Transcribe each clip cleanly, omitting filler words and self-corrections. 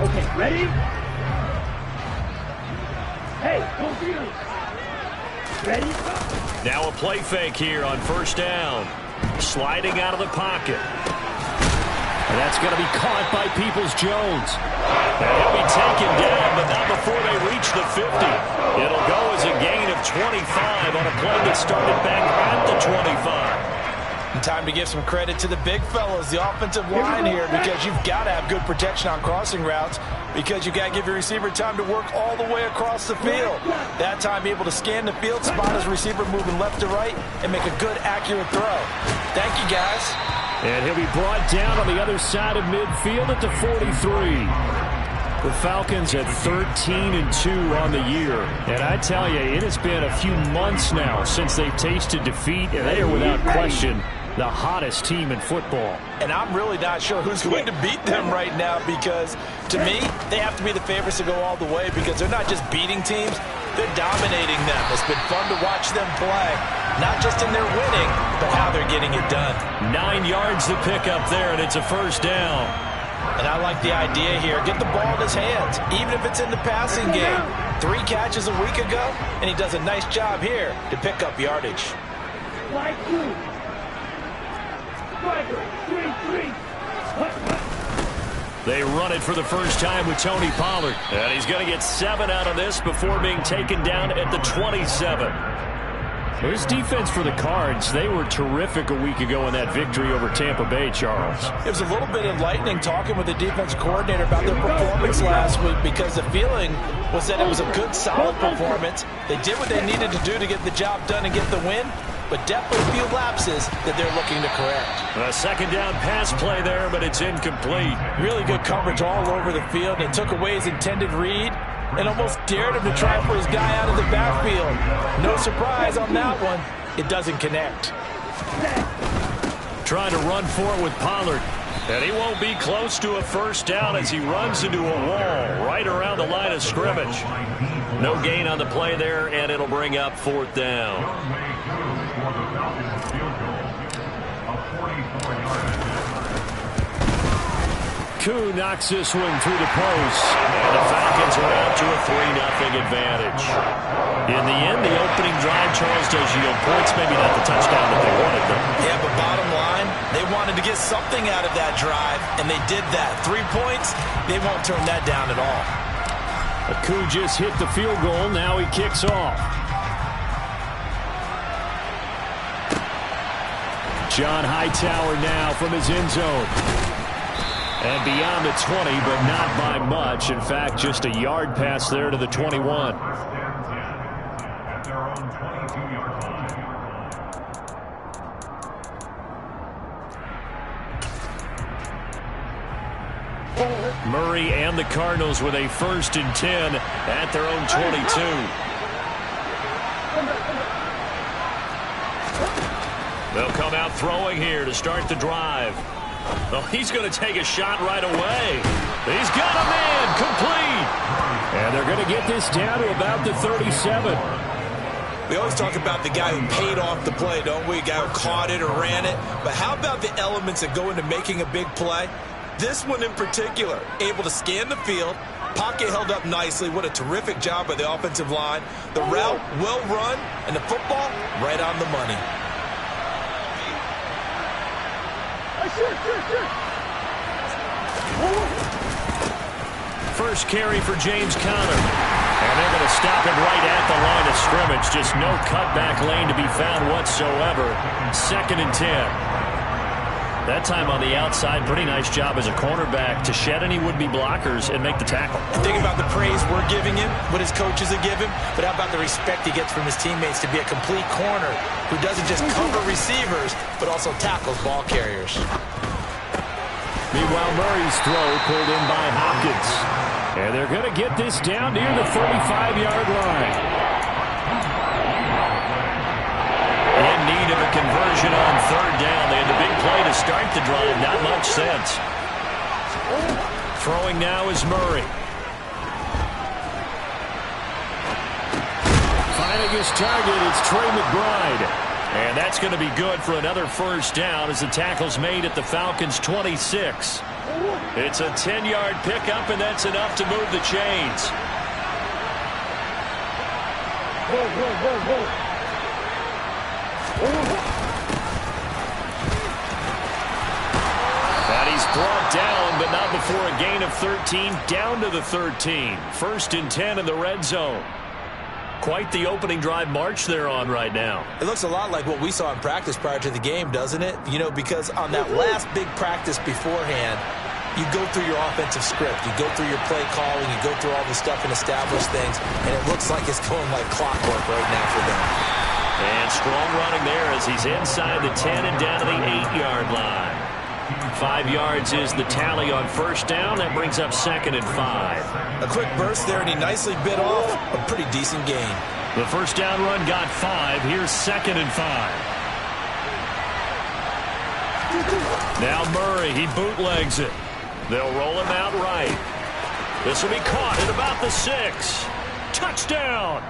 Okay, ready? Hey, don't be ready? Now a play fake here on first down. Sliding out of the pocket. And that's going to be caught by Peoples-Jones. And he'll be taken down, but not before they reach the 50. It'll go as a gain of 25 on a play that started back at the 25. Time to give some credit to the big fellas, the offensive line here, because you've got to have good protection on crossing routes, because you've got to give your receiver time to work all the way across the field. That time able to scan the field, spot his receiver moving left to right, and make a good, accurate throw. Thank you, guys. And he'll be brought down on the other side of midfield at the 43. The Falcons at 13-2 on the year. And I tell you, it has been a few months now since they've tasted defeat, and they are without question the hottest team in football. And I'm really not sure who's going to beat them right now, because to me, they have to be the favorites to go all the way, because they're not just beating teams, they're dominating them. It's been fun to watch them play, not just in their winning, but how they're getting it done. 9 yards to pick up there, and it's a first down. And I like the idea here. Get the ball in his hands, even if it's in the passing game. 3 catches a week ago, and he does a nice job here to pick up yardage. Slide through. They run it for the first time with Tony Pollard. And he's going to get 7 out of this before being taken down at the 27. This defense for the Cards, they were terrific a week ago in that victory over Tampa Bay, Charles. It was a little bit enlightening talking with the defense coordinator about their performance last week, because the feeling was that it was a good, solid performance. They did what they needed to do to get the job done and get the win, but definitely a few lapses that they're looking to correct. A second down pass play there, but it's incomplete. Really good coverage all over the field, and took away his intended read and almost dared him to try for his guy out of the backfield. No surprise on that one. It doesn't connect. Trying to run for it with Pollard. And he won't be close to a first down as he runs into a wall right around the line of scrimmage. No gain on the play there, and it'll bring up fourth down. Koo knocks this one through the post, and the Falcons are out to a 3-0 advantage. In the end, the opening drive, Charles, does yield points, maybe not the touchdown that they wanted, though. Yeah, but bottom line, they wanted to get something out of that drive, and they did that. 3 points, they won't turn that down at all. Koo just hit the field goal, now he kicks off. John Hightower now from his end zone. And beyond the 20, but not by much. In fact, just a yard pass there to the 21. Murray and the Cardinals with a 1st and 10 at their own 22. They'll come out throwing here to start the drive. Well, he's going to take a shot right away. He's got a man, complete. And they're going to get this down to about the 37. We always talk about the guy who paid off the play, don't we? A guy who caught it or ran it. But how about the elements that go into making a big play? This one in particular, able to scan the field, pocket held up nicely. What a terrific job by the offensive line. The route, well run, and the football, right on the money. First carry for James Conner. And they're going to stop him right at the line of scrimmage. Just no cutback lane to be found whatsoever. 2nd and 10. That time on the outside, pretty nice job as a cornerback to shed any would-be blockers and make the tackle. Think about the praise we're giving him, what his coaches have given, but how about the respect he gets from his teammates to be a complete corner who doesn't just cover receivers, but also tackles ball carriers. Meanwhile, Murray's throw pulled in by Hopkins. And they're going to get this down near the 35-yard line. In need of a conversion on 3rd down. They had the big play to start the drive. Not much sense. Throwing now is Murray. Finding his target, it's Trey McBride. And that that's going to be good for another first down as the tackle's made at the Falcons' 26. It's a 10-yard pickup, and that's enough to move the chains. And he's brought down, but not before a gain of 13, down to the 13. 1st and 10 in the red zone. Quite the opening drive march they're on right now. It looks a lot like what we saw in practice prior to the game, doesn't it? You know, because on that last big practice beforehand, you go through your offensive script. You go through your play calling. You go through all the stuff and establish things. And it looks like it's going like clockwork right now for them. And strong running there as he's inside the 10 and down to the 8-yard line. 5 yards is the tally on first down. That brings up 2nd and 5. A quick burst there, and he nicely bit off a pretty decent gain. The first down run got 5. Here's 2nd and 5. Now Murray, he bootlegs it. They'll roll him out right. This will be caught at about the 6. Touchdown!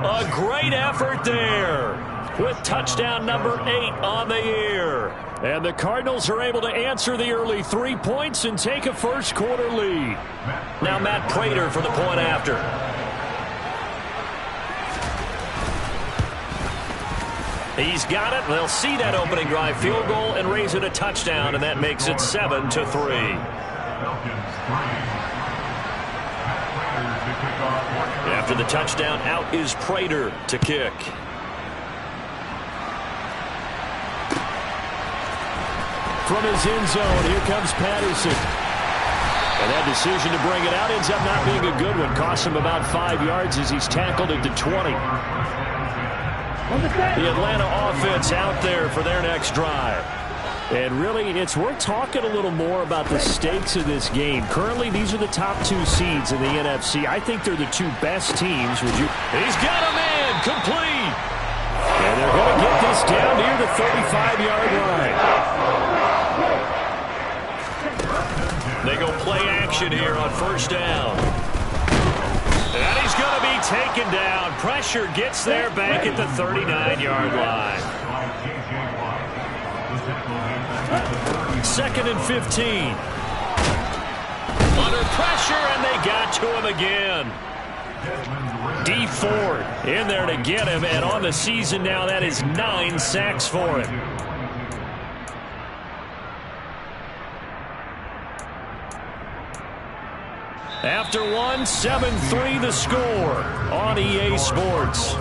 A great effort there with touchdown number 8 on the year. And the Cardinals are able to answer the early 3 points and take a first quarter lead. Now Matt Prater for the point after. He's got it. They'll see that opening drive field goal and raise it a touchdown, and that makes it 7-3. After the touchdown, out is Prater to kick. From his end zone, here comes Patterson. And that decision to bring it out ends up not being a good one. Costs him about 5 yards as he's tackled at the 20. The Atlanta offense out there for their next drive. And really, it's worth talking a little more about the stakes of this game. Currently, these are the top 2 seeds in the NFC. I think they're the 2 best teams. He's got a man complete. And they're going to get this down near the 35-yard line. They go play action here on first down. And he's going to be taken down. Pressure gets there back at the 39-yard line. 2nd and 15. Under pressure, and they got to him again. Dee Ford in there to get him, and on the season now, that is 9 sacks for him. After one, 7-3 the score on EA Sports.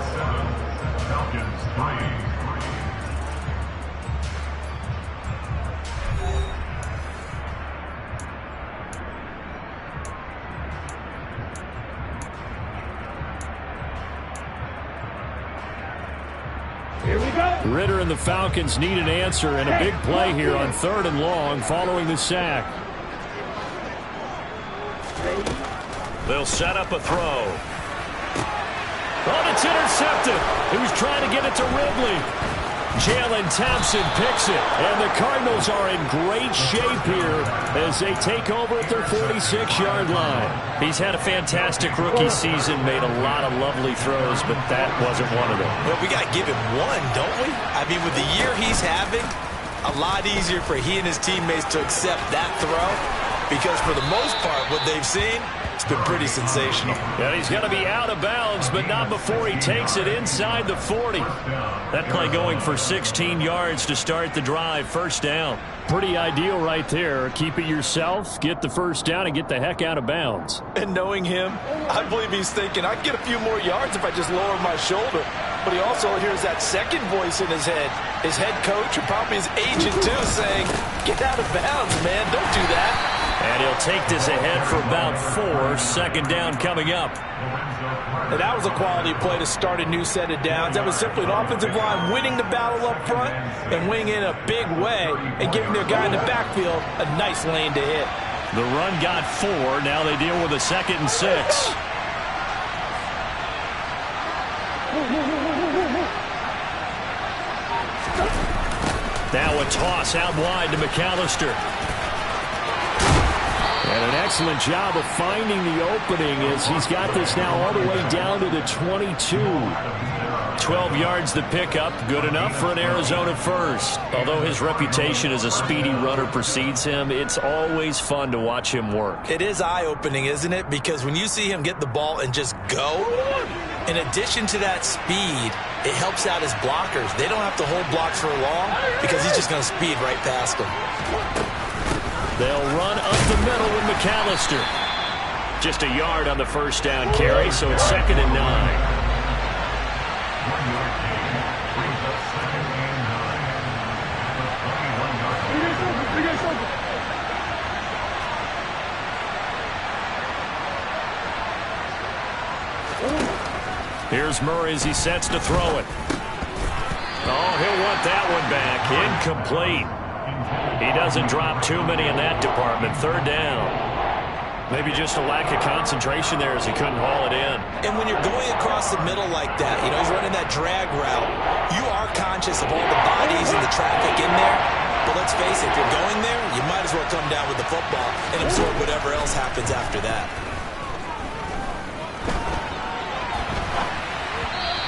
Here we go. Ridder and the Falcons need an answer and a big play here on 3rd and long following the sack. They'll set up a throw. Oh, it's intercepted. He was trying to get it to Ridley. Jalen Thompson picks it. And the Cardinals are in great shape here as they take over at their 46-yard line. He's had a fantastic rookie season, made a lot of lovely throws, but that wasn't one of them. Well, we got to give him one, don't we? I mean, with the year he's having, a lot easier for he and his teammates to accept that throw because for the most part, what they've seen, it's been pretty sensational. And he's going to be out of bounds, but not before he takes it inside the 40. That play going for 16 yards to start the drive. First down. Pretty ideal right there. Keep it yourself, get the first down, and get the heck out of bounds. And knowing him, I believe he's thinking, I can get a few more yards if I just lower my shoulder. But he also hears that second voice in his head. His head coach, or probably his agent too, saying, get out of bounds, man. Don't do that. And he'll take this ahead for about 4. Second down coming up. And that was a quality play to start a new set of downs. That was simply an offensive line winning the battle up front and winning in a big way and giving their guy in the backfield a nice lane to hit. The run got 4. Now they deal with a 2nd and 6. Now a toss out wide to McAllister. And an excellent job of finding the opening as he's got this now all the way down to the 22. 12 yards the pickup, good enough for an Arizona first. Although his reputation as a speedy runner precedes him, it's always fun to watch him work. It is eye-opening, isn't it? Because when you see him get the ball and just go, in addition to that speed, it helps out his blockers. They don't have to hold blocks for long because he's just going to speed right past them. They'll run up the middle with McAllister. Just a yard on the first down carry, so it's 2nd and 9. Here's Murray as he sets to throw it. Oh, he'll want that one back. Incomplete. He doesn't drop too many in that department. 3rd down. Maybe just a lack of concentration there as he couldn't haul it in. And when you're going across the middle like that, you know, he's running that drag route, you are conscious of all the bodies and the traffic in there. But let's face it, if you're going there, you might as well come down with the football and absorb whatever else happens after that.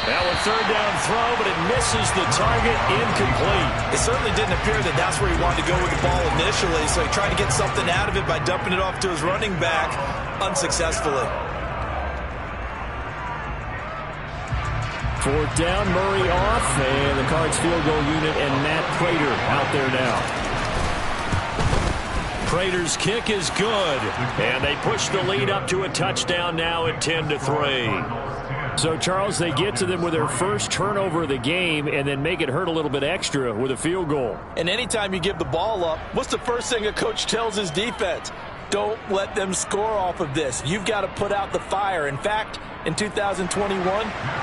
Now a 3rd down throw, but it misses the target. Incomplete. It certainly didn't appear that that's where he wanted to go with the ball initially, so he tried to get something out of it by dumping it off to his running back unsuccessfully. 4th down, Murray off, and the Cards field goal unit and Matt Prater out there now. Prater's kick is good, and they push the lead up to a touchdown now at 10-3. So, Charles, they get to them with their first turnover of the game and then make it hurt a little bit extra with a field goal. And anytime you give the ball up, what's the first thing a coach tells his defense? Don't let them score off of this. You've got to put out the fire. In fact, in 2021,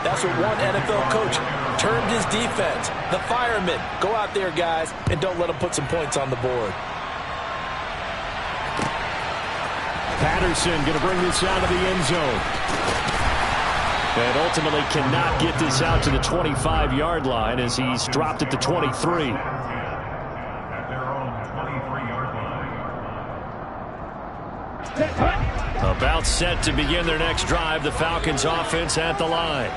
that's what one NFL coach termed his defense. The firemen. Go out there, guys, and don't let them put some points on the board. Patterson going to bring this out of the end zone. And ultimately cannot get this out to the 25-yard line as he's dropped at the 23. About set to begin their next drive, the Falcons offense at the line.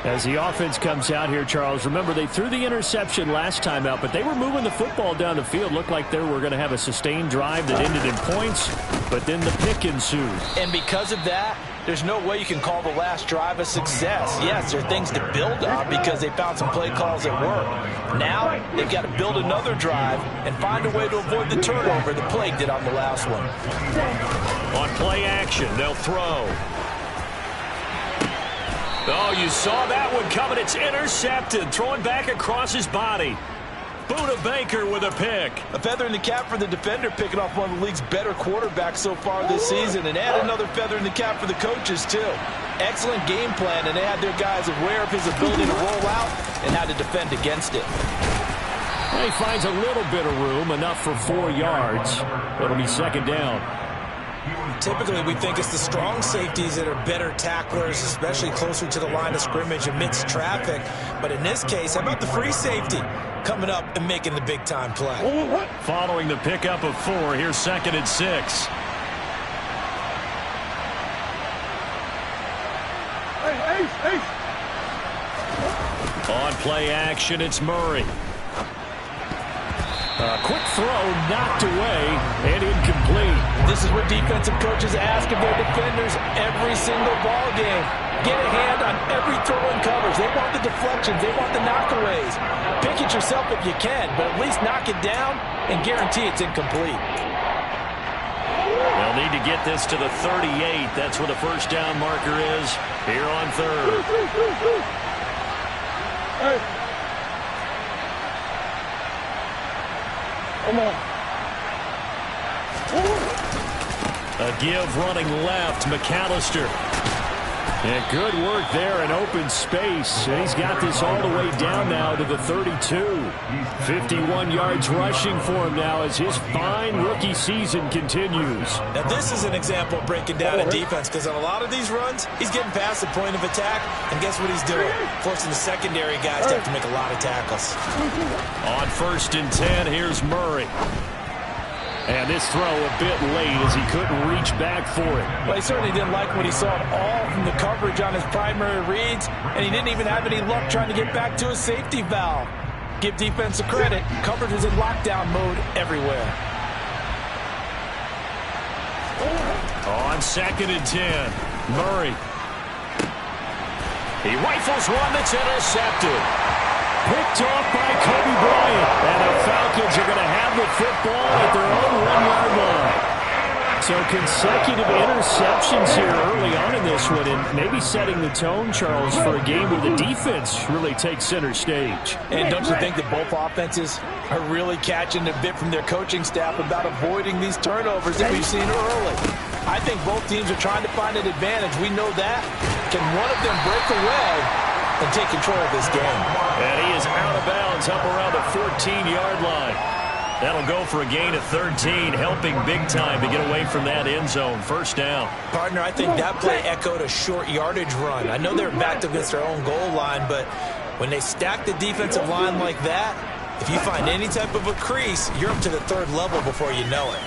As the offense comes out here, Charles, remember they threw the interception last time out, but they were moving the football down the field. Looked like they were going to have a sustained drive that ended in points, but then the pick ensued. And because of that, there's no way you can call the last drive a success. Yes, there are things to build on because they found some play calls that work. Now they've got to build another drive and find a way to avoid the turnover the Plague did on the last one. On play action, they'll throw. Oh, you saw that one coming. It's intercepted. Throwing back across his body. Buda Baker with a pick. A feather in the cap for the defender, picking off one of the league's better quarterbacks so far this season. And add another feather in the cap for the coaches, too. Excellent game plan, and they had their guys aware of his ability to roll out and how to defend against it. He finds a little bit of room, enough for 4 yards. It'll be 2nd down. Typically, we think it's the strong safeties that are better tacklers, especially closer to the line of scrimmage amidst traffic. But in this case, how about the free safety coming up and making the big-time play? Following the pickup of 4, here's 2nd and 6. On play action, it's Murray. A quick throw knocked away and incomplete. This is what defensive coaches ask of their defenders every single ball game. Get a hand on every throw and coverage. They want the deflections. They want the knockaways. Pick it yourself if you can, but at least knock it down and guarantee it's incomplete. They'll need to get this to the 38. That's where the first down marker is here on 3rd. Hey. Come on. A give running left, McAllister. And good work there in open space. And he's got this all the way down now to the 32. 51 yards rushing for him now as his fine rookie season continues. Now this is an example of breaking down a defense, because on a lot of these runs, he's getting past the point of attack, and guess what he's doing? Forcing the secondary guys to have to make a lot of tackles. On 1st and 10, here's Murray. And this throw a bit late as he couldn't reach back for it. Well, he certainly didn't like what he saw at all from the coverage on his primary reads, and he didn't even have any luck trying to get back to his safety valve. Give defense a credit. Coverage was in lockdown mode everywhere. On 2nd and 10, Murray. He rifles one that's intercepted. Picked off by Kobe Bryant. And the Falcons are going to have the football at their own 1-yard line. So consecutive interceptions here early on in this one, and maybe setting the tone, Charles, for a game where the defense really takes center stage. And don't you think that both offenses are really catching a bit from their coaching staff about avoiding these turnovers that we've seen early? I think both teams are trying to find an advantage. We know that. Can one of them break away and take control of this game? And he is out of bounds up around the 14-yard line. That'll go for a gain of 13, helping big time to get away from that end zone. First down. Partner, I think that play echoed a short yardage run. I know they're backed up against their own goal line, but when they stack the defensive line like that, if you find any type of a crease, you're up to the third level before you know it.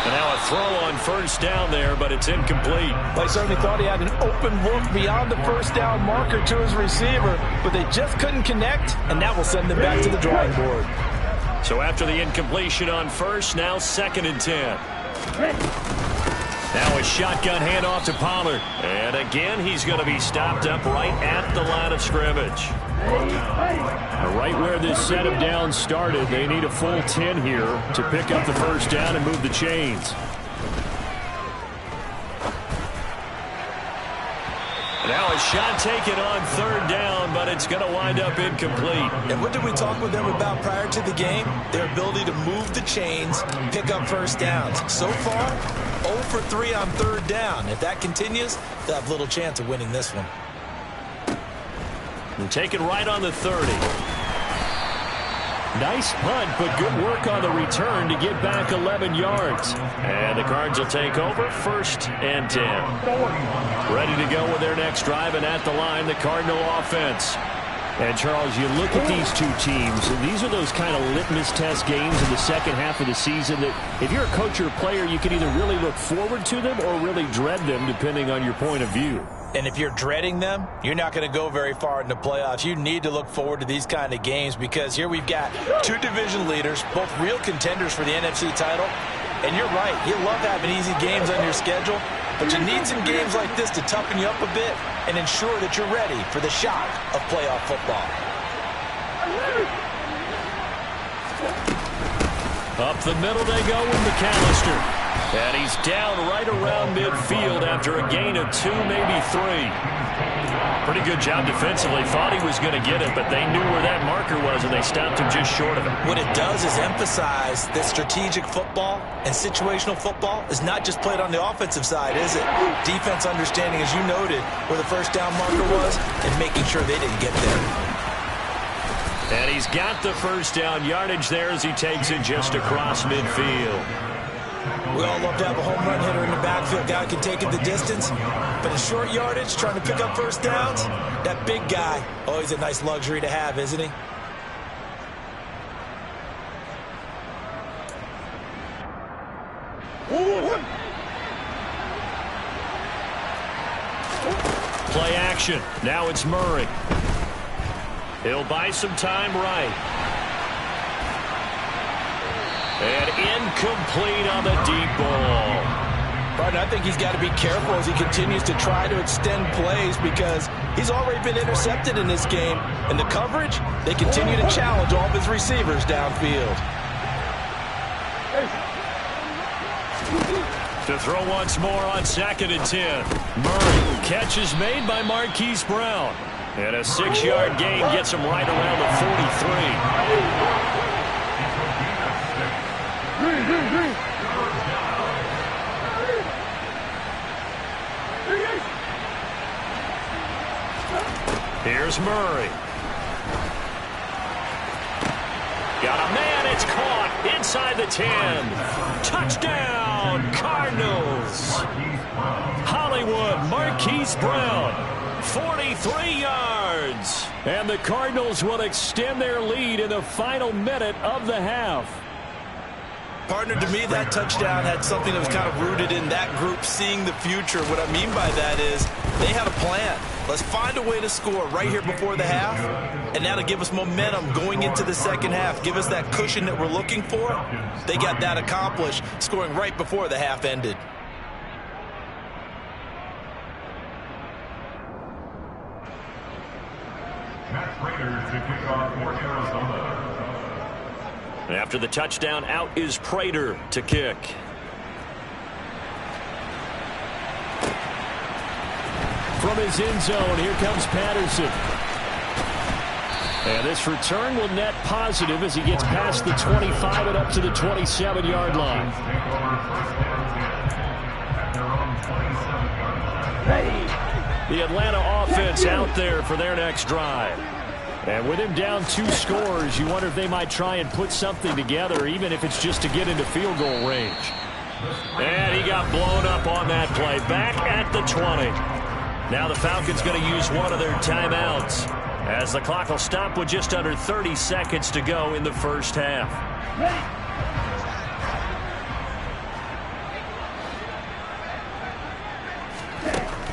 And now a throw on first down there, but it's incomplete. They certainly thought he had an open look beyond the first down marker to his receiver, but they just couldn't connect, and that will send them back to the drawing board. So after the incompletion on first, now 2nd and 10. Now a shotgun handoff to Pollard. And again, he's going to be stopped up right at the line of scrimmage. Right where this set of downs started, they need a full 10 here to pick up the first down and move the chains. Now a shot taken on 3rd down, but it's going to wind up incomplete. And what did we talk with them about prior to the game? Their ability to move the chains, pick up first downs. So far, 0 for 3 on 3rd down. If that continues, they'll have little chance of winning this one. And taken right on the 30. Nice punt, but good work on the return to get back 11 yards. And the Cards will take over 1st and 10. Ready to go with their next drive, and at the line, the Cardinal offense. And, Charles, you look at these two teams, and these are those kind of litmus test games in the second half of the season that if you're a coach or a player, you can either really look forward to them or really dread them, depending on your point of view. And if you're dreading them, you're not going to go very far in the playoffs. You need to look forward to these kind of games because here we've got two division leaders, both real contenders for the NFC title. And you're right, you love having easy games on your schedule, but you need some games like this to toughen you up a bit and ensure that you're ready for the shock of playoff football. Up the middle they go with McAllister. And he's down right around midfield after a gain of 2, maybe 3. Pretty good job defensively. Thought he was going to get it, but they knew where that marker was, and they stopped him just short of it. What it does is emphasize that strategic football and situational football is not just played on the offensive side, is it? Defense understanding, as you noted, where the first down marker was and making sure they didn't get there. And he's got the first down yardage there as he takes it just across midfield. We all love to have a home run hitter in the backfield. Guy can take it the distance. But in short yardage, trying to pick up first downs, that big guy, always a nice luxury to have, isn't he? Play action. Now it's Murray. He'll buy some time right. And incomplete on the deep ball. But I think he's got to be careful as he continues to try to extend plays because he's already been intercepted in this game. And the coverage, they continue to challenge all of his receivers downfield. To throw once more on 2nd and 10. Murray, catch is made by Marquise Brown. And a 6-yard gain gets him right around the 43. Here's Murray. Got a man, it's caught inside the 10. Touchdown, Cardinals. Hollywood, Marquise Brown, 43 yards. And the Cardinals will extend their lead in the final minute of the half. Partner, to me, that touchdown had something that was kind of rooted in that group seeing the future. What I mean by that is they had a plan. Let's find a way to score right here before the half, and that'll give us momentum going into the second half. Give us that cushion that we're looking for. They got that accomplished, scoring right before the half ended. Matt Prater to kick off for Arizona. After the touchdown, out is Prater to kick. From his end zone, here comes Patterson. And this return will net positive as he gets past the 25 and up to the 27-yard line. The Atlanta offense out there for their next drive. And with him down 2 scores, you wonder if they might try and put something together, even if it's just to get into field goal range. And he got blown up on that play. Back at the 20. Now the Falcons going to use one of their timeouts, as the clock will stop with just under 30 seconds to go in the first half.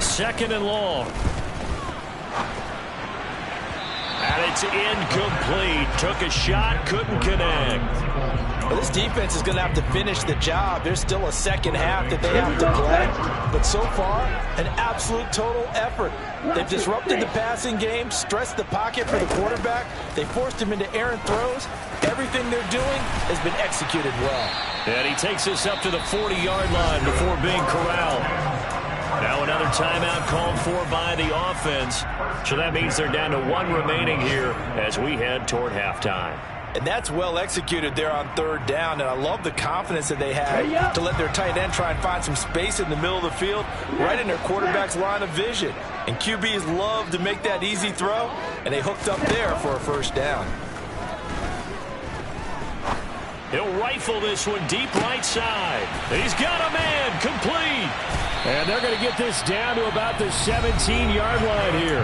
Second and long. And it's incomplete. Took a shot, couldn't connect. Well, this defense is going to have to finish the job. There's still a second half that they have to play. But so far, an absolute total effort. They've disrupted the passing game, stressed the pocket for the quarterback. They forced him into errant throws. Everything they're doing has been executed well. And he takes us up to the 40-yard line before being corralled. Now another timeout called for by the offense. So that means they're down to 1 remaining here as we head toward halftime. And that's well executed there on third down. And I love the confidence that they had to let their tight end try and find some space in the middle of the field, right in their quarterback's line of vision. And QBs love to make that easy throw, and they hooked up there for a first down. He'll rifle this one deep right side. He's got a man, complete. And they're going to get this down to about the 17-yard line here.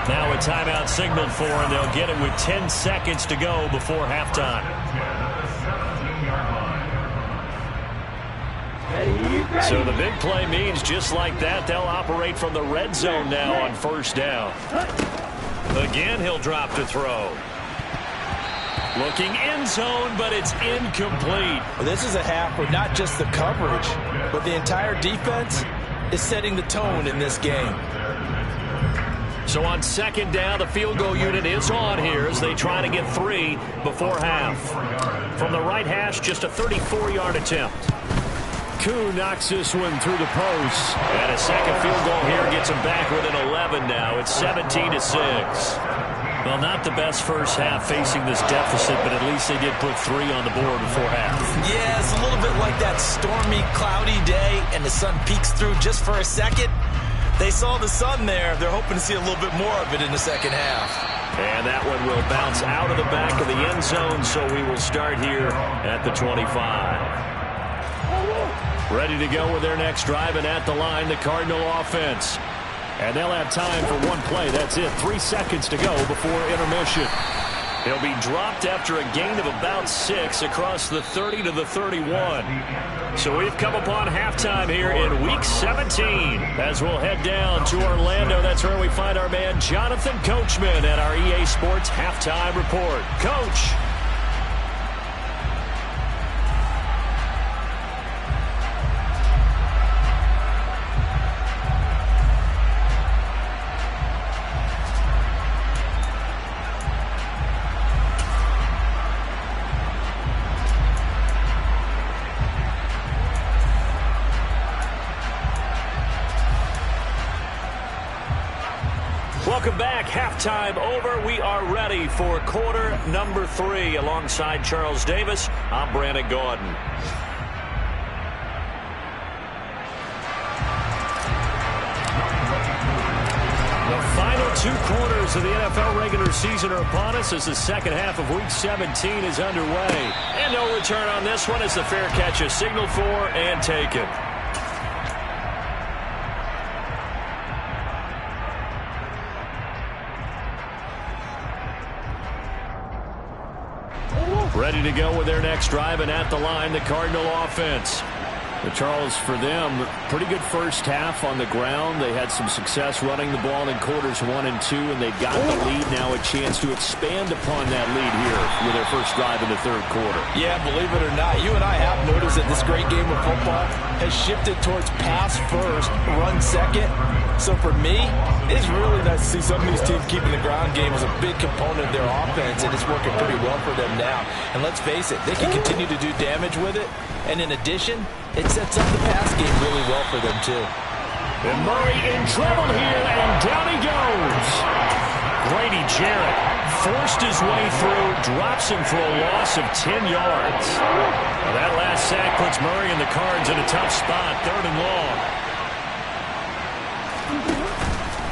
Now a timeout signaled for, and they'll get it with 10 seconds to go before halftime. So the big play means just like that, they'll operate from the red zone now on first down. Again, he'll drop to throw. Looking end zone, but it's incomplete. Well, this is a half where not just the coverage, but the entire defense is setting the tone in this game. So on second down, the field goal unit is on here as they try to get 3 before half. From the right hash, just a 34-yard attempt. Koo knocks this one through the post. And a second field goal here gets him back within 11 now. It's 17-6. Well, not the best first half facing this deficit, but at least they did put 3 on the board before half. Yeah, it's a little bit like that stormy, cloudy day, and the sun peeks through just for a second. They saw the sun there. They're hoping to see a little bit more of it in the second half. And that one will bounce out of the back of the end zone, so we will start here at the 25. Ready to go with their next drive, and at the line, the Cardinal offense. And they'll have time for one play. That's it. 3 seconds to go before intermission. He'll be dropped after a gain of about 6 across the 30 to the 31. So we've come upon halftime here in Week 17 as we'll head down to Orlando. That's where we find our man Jonathan Coachman at our EA Sports Halftime Report. Coach. Welcome back. Halftime over. We are ready for quarter number 3. Alongside Charles Davis, I'm Brandon Gaudin. The final 2 quarters of the NFL regular season are upon us as the second half of Week 17 is underway. And no return on this one as the fair catch is signaled for and taken. Ready to go with their next drive, and at the line, the Cardinal offense. Charles, for them, pretty good first half on the ground. They had some success running the ball in quarters 1 and 2, and they've got the lead now, a chance to expand upon that lead here with their first drive in the third quarter. Yeah, believe it or not, you and I have noticed that this great game of football has shifted towards pass first, run second. So for me, it's really nice to see some of these teams keeping the ground game as a big component of their offense, and it's working pretty well for them now. And let's face it, they can continue to do damage with it, and in addition, it sets up the pass game really well for them, too. And Murray in trouble here, and down he goes. Grady Jarrett forced his way through, drops him for a loss of 10 yards. Now that last sack puts Murray and the Cards in a tough spot, 3rd and long.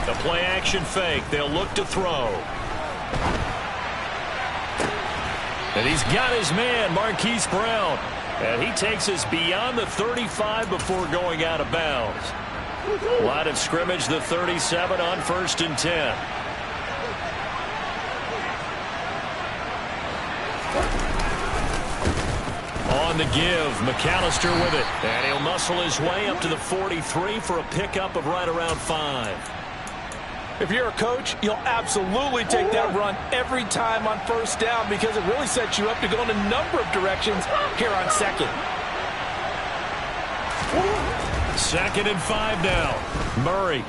The play-action fake. They'll look to throw. And he's got his man, Marquise Brown. And he takes us beyond the 35 before going out of bounds. Line of scrimmage, the 37 on 1st and 10. On the give, McAllister with it. And he'll muscle his way up to the 43 for a pickup of right around 5. If you're a coach, you'll absolutely take that run every time on 1st down because it really sets you up to go in a number of directions here on 2nd. 2nd and 5 now. Murray.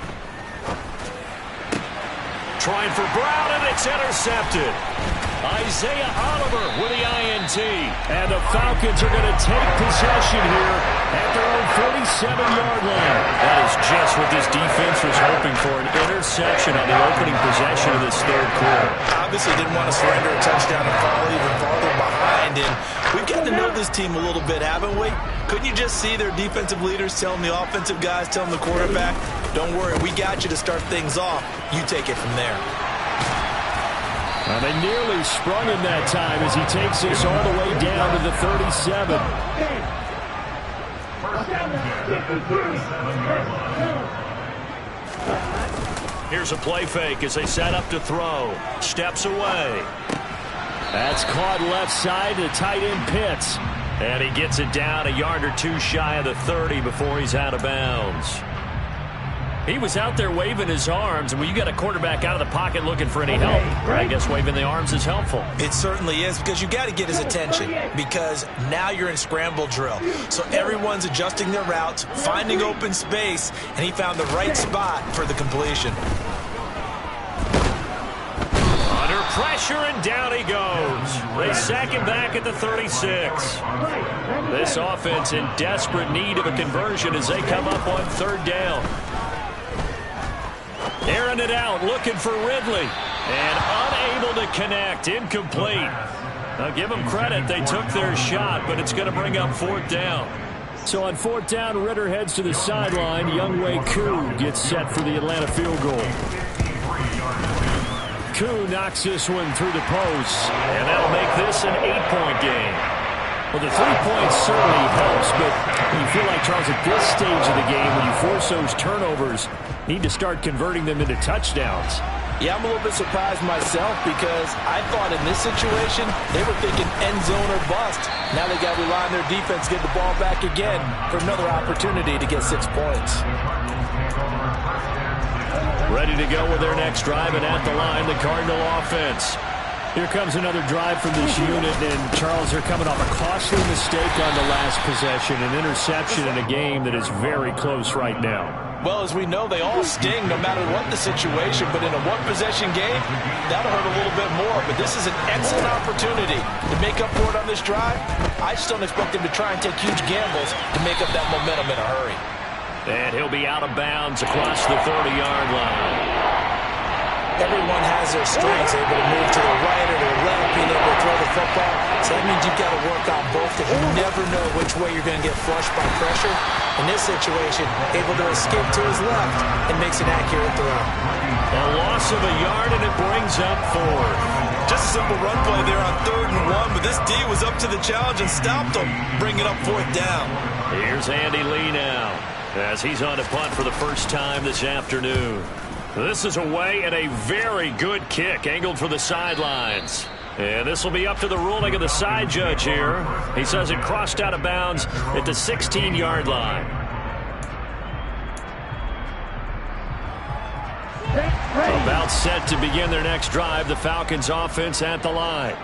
Trying for Brown, and it's intercepted. Isaiah Oliver with the INT. And the Falcons are going to take possession here at their own 47-yard line. That is just what this defense was hoping for, an interception on the opening possession of this third quarter. Obviously didn't want to surrender a touchdown and fall even farther behind. And we've gotten to know this team a little bit, haven't we? Couldn't you just see their defensive leaders telling the offensive guys, telling the quarterback, don't worry, we got you to start things off. You take it from there. Well, they nearly sprung him that time as he takes us all the way down to the 37. Here's a play fake as they set up to throw. Steps away. That's caught left side to tight end Pitts. And he gets it down a yard or two shy of the 30 before he's out of bounds. He was out there waving his arms, and when you got a quarterback out of the pocket looking for any help, I guess waving the arms is helpful. It certainly is, because you got to get his attention, because now you're in scramble drill. So everyone's adjusting their routes, finding open space, and he found the right spot for the completion. Under pressure, and down he goes. They sack him back at the 36. This offense in desperate need of a conversion as they come up on 3rd down. Airing it out, looking for Ridley. And unable to connect, incomplete. Now give them credit, they took their shot, but it's going to bring up 4th down. So on 4th down, Ritter heads to the sideline. Younghoe Koo gets set for the Atlanta field goal. Koo knocks this one through the post, and that'll make this an 8-point game. Well, the 3 points certainly helps, but you feel like, Charles, at this stage of the game, when you force those turnovers, need to start converting them into touchdowns. Yeah, I'm a little bit surprised myself because I thought in this situation they were thinking end zone or bust. Now they got to rely on their defense, get the ball back again for another opportunity to get 6 points. Ready to go with their next drive, and at the line, the Cardinal offense. Here comes another drive from this unit, and Charles, they're coming off a costly mistake on the last possession, an interception in a game that is very close right now. Well, as we know, they all sting no matter what the situation, but in a one-possession game, that'll hurt a little bit more. But this is an excellent opportunity to make up for it on this drive. I just don't expect them to try and take huge gambles to make up that momentum in a hurry. And he'll be out of bounds across the 30-yard line. Everyone has their strengths, able to move to the right or to the left, being able to throw the football. So that means you've got to work on both, because you never know which way you're going to get flushed by pressure. In this situation, able to escape to his left and makes an accurate throw. A loss of a yard, and it brings up 4th. Just a simple run play there on 3rd and 1, but this D was up to the challenge and stopped him, bringing up 4th down. Here's Andy Lee now, as he's on a punt for the first time this afternoon. This is away, and a very good kick angled for the sidelines. And this will be up to the ruling of the side judge here. He says it crossed out of bounds at the 16-yard line. About set to begin their next drive. The Falcons offense at the line.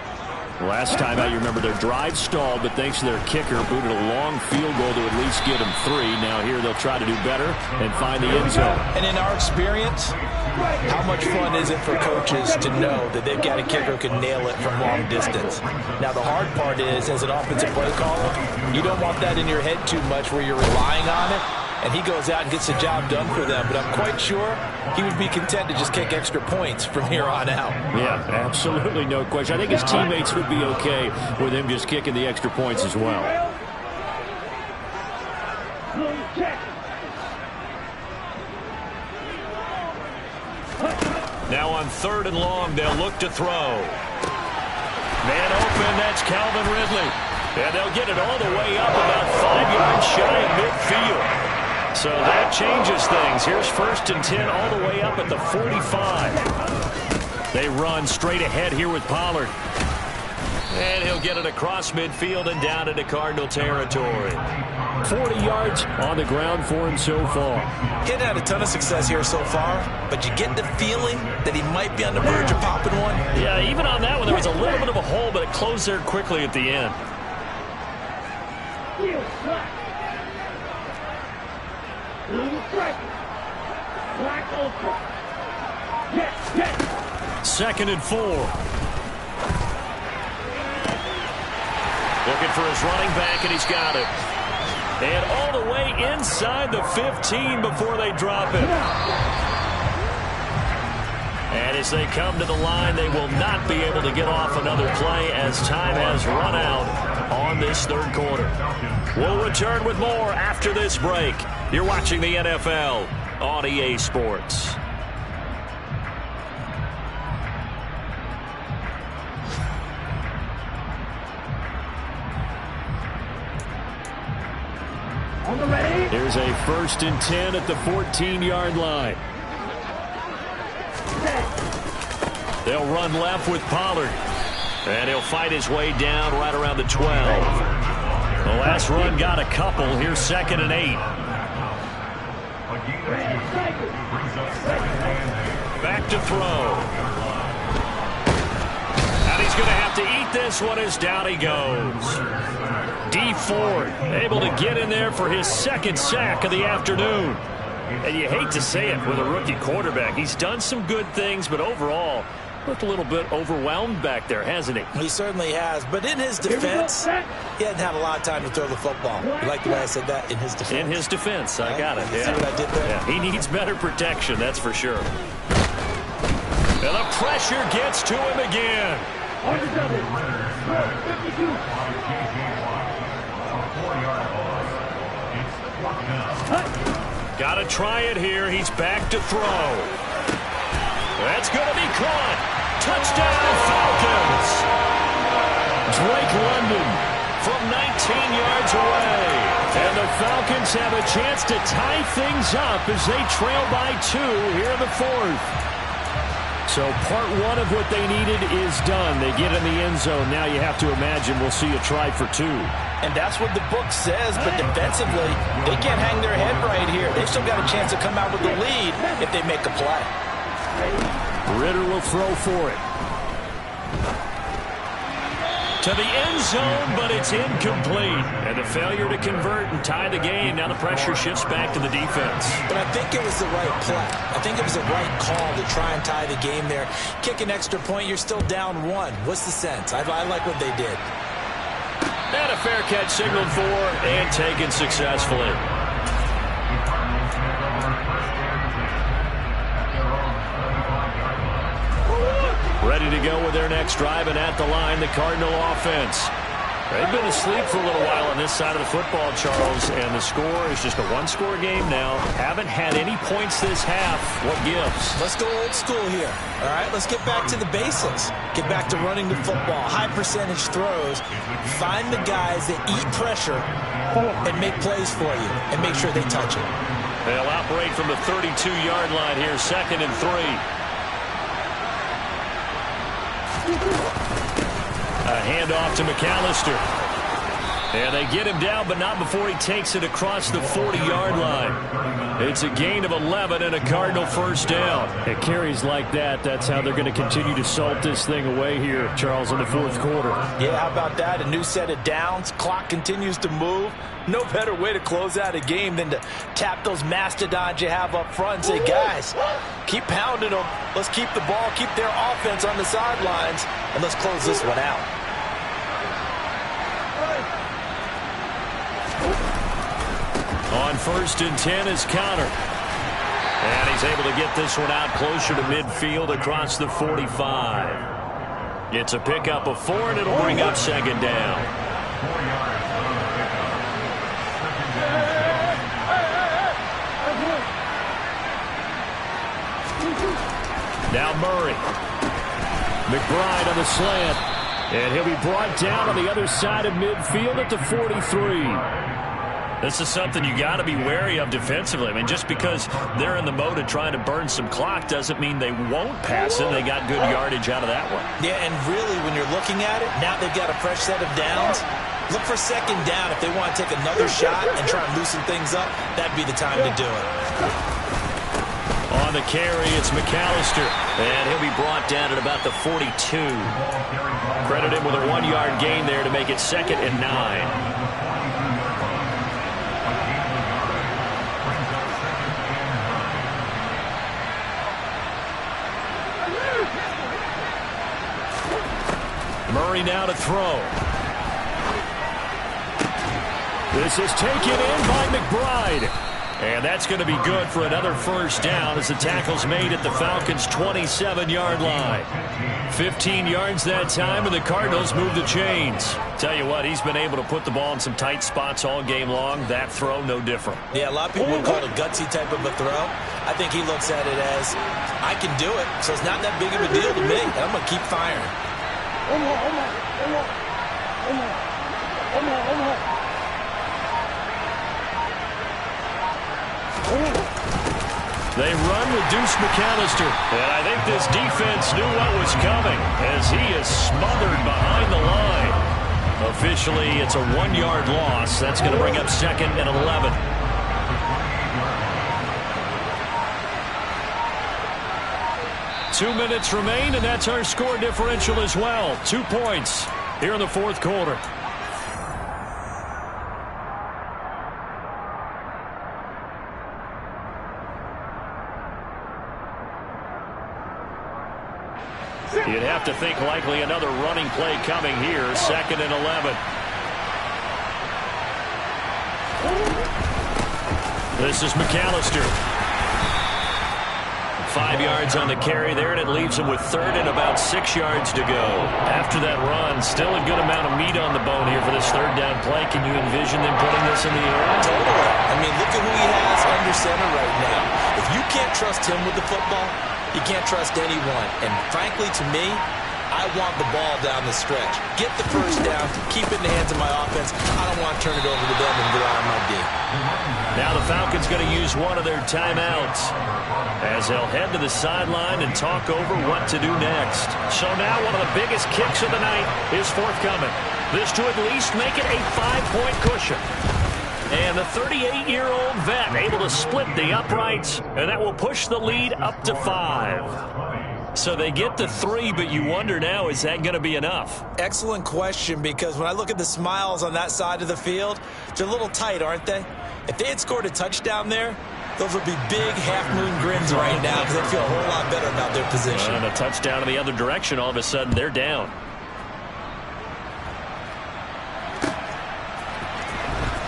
Last time out, you remember their drive stalled, but thanks to their kicker, booted a long field goal to at least get them 3. Now here they'll try to do better and find the end zone. And in our experience, how much fun is it for coaches to know that they've got a kicker who can nail it from long distance? Now the hard part is, as an offensive play caller, you don't want that in your head too much where you're relying on it. And he goes out and gets the job done for them. But I'm quite sure he would be content to just kick extra points from here on out. Yeah, absolutely no question. I think his teammates would be okay with him just kicking the extra points as well. Now on 3rd and long, they'll look to throw. Man open, that's Calvin Ridley. And they'll get it all the way up about 5 yards shy of midfield. So that changes things. Here's 1st and 10 all the way up at the 45. They run straight ahead here with Pollard. And he'll get it across midfield and down into Cardinal territory. 40 yards on the ground for him so far. He hadn't had a ton of success here so far, but you get the feeling that he might be on the verge of popping one. Yeah, even on that one, there was a little bit of a hole, but it closed there quickly at the end. 2nd and 4. Looking for his running back, and he's got it. And all the way inside the 15 before they drop it. And as they come to the line, they will not be able to get off another play as time has run out on this 3rd quarter. We'll return with more after this break. You're watching the NFL on EA Sports. Here's a 1st and 10 at the 14-yard line. They'll run left with Pollard. And he'll fight his way down right around the 12. The last run got a couple. Here's 2nd and 8. Back to throw. And he's going to have to eat this one as down he goes. Dee Ford able to get in there for his 2nd sack of the afternoon. And you hate to say it with a rookie quarterback. He's done some good things, but overall, looked a little bit overwhelmed back there, hasn't he? He certainly has. But in his defense, he hadn't had a lot of time to throw the football. You like the way I said that? In his defense. In his defense. I got it. See what I did there? Yeah, he needs better protection, that's for sure. And the pressure gets to him again. Got to try it here. He's back to throw. That's going to be caught. Touchdown, Falcons. Drake London from 19 yards away. And the Falcons have a chance to tie things up as they trail by 2 here in the 4th. So part 1 of what they needed is done. They get in the end zone. Now you have to imagine we'll see a try for 2. And that's what the book says, but defensively, they can't hang their head right here. They've still got a chance to come out with the lead if they make a play. Ritter will throw for it. To the end zone, but it's incomplete. And the failure to convert and tie the game. Now the pressure shifts back to the defense. But I think it was the right play. I think it was the right call to try and tie the game there. Kick an extra point, you're still down 1. What's the sense? I like what they did. And a fair catch signaled for and taken successfully. Ready to go with their next drive, and at the line, the Cardinal offense. They've been asleep for a little while on this side of the football, Charles, and the score is just a one-score game now. Haven't had any points this half. What gives? Let's go old school here. All right, let's get back to the basics. Get back to running the football, high percentage throws. Find the guys that eat pressure and make plays for you and make sure they touch it. They'll operate from the 32-yard line here, 2nd and 3. handoff to McAllister. And they get him down, but not before he takes it across the 40-yard line. It's a gain of 11 and a Cardinal first down. It carries like that. That's how they're going to continue to salt this thing away here, Charles, in the fourth quarter. Yeah, how about that? A new set of downs. Clock continues to move. No better way to close out a game than to tap those mastodons you have up front and say, guys, keep pounding them. Let's keep the ball, keep their offense on the sidelines, and let's close this one out. On 1st and 10 is Conner. And he's able to get this one out closer to midfield across the 45. It's a pickup of 4, and it'll bring up second down. Now Murray. McBride on the slant. And he'll be brought down on the other side of midfield at the 43. This is something you got to be wary of defensively. I mean, just because they're in the mode of trying to burn some clock doesn't mean they won't pass it. They got good yardage out of that one. Yeah, and really, when you're looking at it, now they've got a fresh set of downs. Look for second down if they want to take another shot and try and loosen things up. That'd be the time to do it. On the carry, it's McAllister. And he'll be brought down at about the 42. Credit him with a 1-yard gain there to make it 2nd and 9. Murray now to throw. This is taken in by McBride. And that's going to be good for another first down as the tackle's made at the Falcons' 27-yard line. 15 yards that time, and the Cardinals move the chains. Tell you what, he's been able to put the ball in some tight spots all game long. That throw, no different. Yeah, a lot of people would call it a gutsy type of a throw. I think he looks at it as, I can do it, so it's not that big of a deal to me, and I'm going to keep firing. They run with Deuce McAllister. And I think this defense knew what was coming as he is smothered behind the line. Officially, it's a 1-yard loss. That's going to bring up 2nd and 11. Two minutes remain, and that's our score differential as well. 2 points here in the fourth quarter. You'd have to think likely another running play coming here. 2nd and 11. This is McAllister. 5 yards on the carry there, and it leaves him with 3rd and about 6 yards to go. After that run, still a good amount of meat on the bone here for this 3rd down play. Can you envision them putting this in the air? Totally. I mean, look at who he has under center right now. If you can't trust him with the football, you can't trust anyone. And frankly, to me, I want the ball down the stretch. Get the first down, keep it in the hands of my offense. I don't want to turn it over to them and rely on my D. Now the Falcons going to use one of their timeouts as they'll head to the sideline and talk over what to do next. So now one of the biggest kicks of the night is forthcoming. This to at least make it a 5-point cushion. And the 38-year-old vet able to split the uprights, and that will push the lead up to 5. So they get to 3, but you wonder now, is that going to be enough? Excellent question, because when I look at the smiles on that side of the field, they're a little tight, aren't they? If they had scored a touchdown there, those would be big half-moon grins right now because they feel a whole lot better about their position. And a touchdown in the other direction, all of a sudden they're down.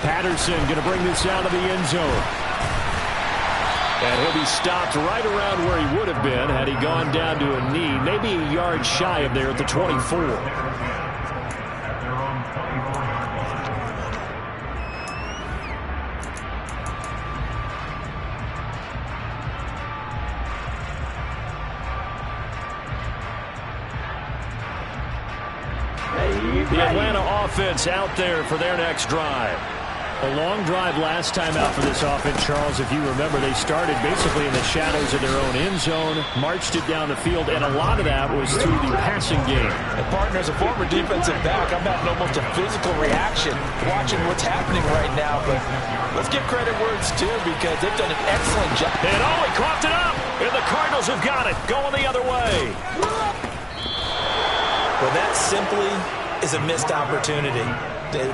Patterson going to bring this out of the end zone. And he'll be stopped right around where he would have been had he gone down to a knee, maybe a yard shy of there at the 24. The Atlanta offense out there for their next drive. A long drive last time out for this offense, Charles. If you remember, they started basically in the shadows of their own end zone, marched it down the field, and a lot of that was through the passing game. And partner, as a former defensive back, I'm having almost a physical reaction watching what's happening right now. But let's give credit where it's due because they've done an excellent job. And he coughed it up, and the Cardinals have got it, going the other way. Well, that simply is a missed opportunity.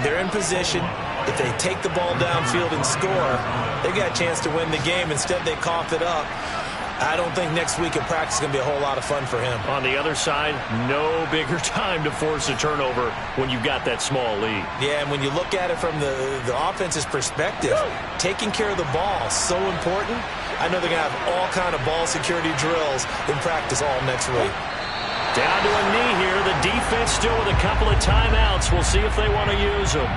They're in position. If they take the ball downfield and score, they got a chance to win the game. Instead, they coughed it up. I don't think next week in practice is going to be a whole lot of fun for him. On the other side, no bigger time to force a turnover when you've got that small lead. Yeah, and when you look at it from the offense's perspective, taking care of the ball is so important. I know they're going to have all kind of ball security drills in practice all next week. Down to a knee here. The defense still with a couple of timeouts. We'll see if they want to use them.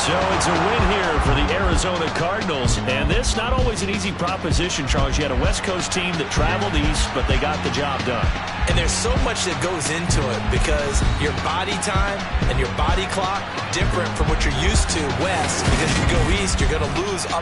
So it's a win here for the Arizona Cardinals. And this not always an easy proposition, Charles. You had a West Coast team that traveled east, but they got the job done. And there's so much that goes into it because your body time and your body clock different from what you're used to west. Because if you go east, you're going to lose up